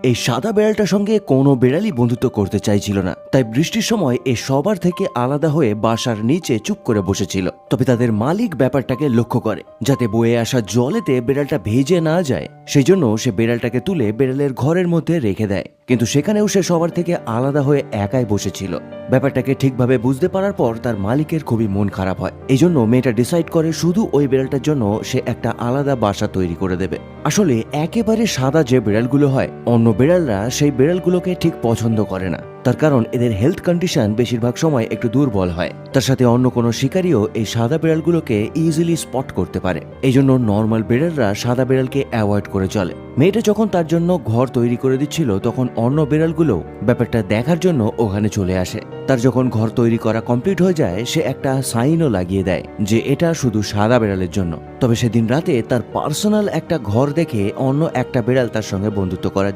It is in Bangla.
এই সাদা বেড়ালটার সঙ্গে কোনো বেড়ালই বন্ধুত্ব করতে চাইছিল না, তাই বৃষ্টির সময় এ সবার থেকে আলাদা হয়ে বাসার নিচে চুপ করে বসেছিল। তবে তাদের মালিক ব্যাপারটাকে লক্ষ্য করে, যাতে বয়ে আসা জলেতে বেড়ালটা ভেজে না যায় সেই জন্য সে বেড়ালটাকে তুলে বেড়ালের ঘরের মধ্যে রেখে দেয়। কিন্তু সেখানেও সে সবার থেকে আলাদা হয়ে একাই বসেছিল। ব্যাপারটাকে ঠিকভাবে বুঝতে পারার পর তার মালিকের খুবই মন খারাপ হয়। এই জন্য মেয়েটা ডিসাইড করে শুধু ওই বেড়ালটার জন্য সে একটা আলাদা বাসা তৈরি করে দেবে। আসলে একেবারে সাদা যে বিড়ালগুলো হয়, অন্য বিড়ালরা সেই বিড়ালগুলোকে ঠিক পছন্দ করে না। তার কারণ এদের হেলথ কন্ডিশন বেশিরভাগ সময় একটু দুর্বল হয়। তার সাথে অন্য কোনো শিকারীও এই সাদা বিড়ালগুলোকে ইজিলি স্পট করতে পারে। এই জন্য নর্মাল বিড়ালরা সাদা বিড়ালকে অ্যাভয়েড করে চলে। মেয়েটা যখন তার জন্য ঘর তৈরি করে দিচ্ছিল তখন অন্য বিড়ালগুলো ব্যাপারটা দেখার জন্য ওখানে চলে আসে। তার যখন ঘর তৈরি করা কমপ্লিট হয়ে যায় সে একটা সাইনও লাগিয়ে দেয় যে এটা শুধু সাদা বিড়ালের জন্য। তবে সেদিন রাতে তার পার্সোনাল একটা ঘর দেখে অন্য একটা বিড়াল তার সঙ্গে বন্ধুত্ব করার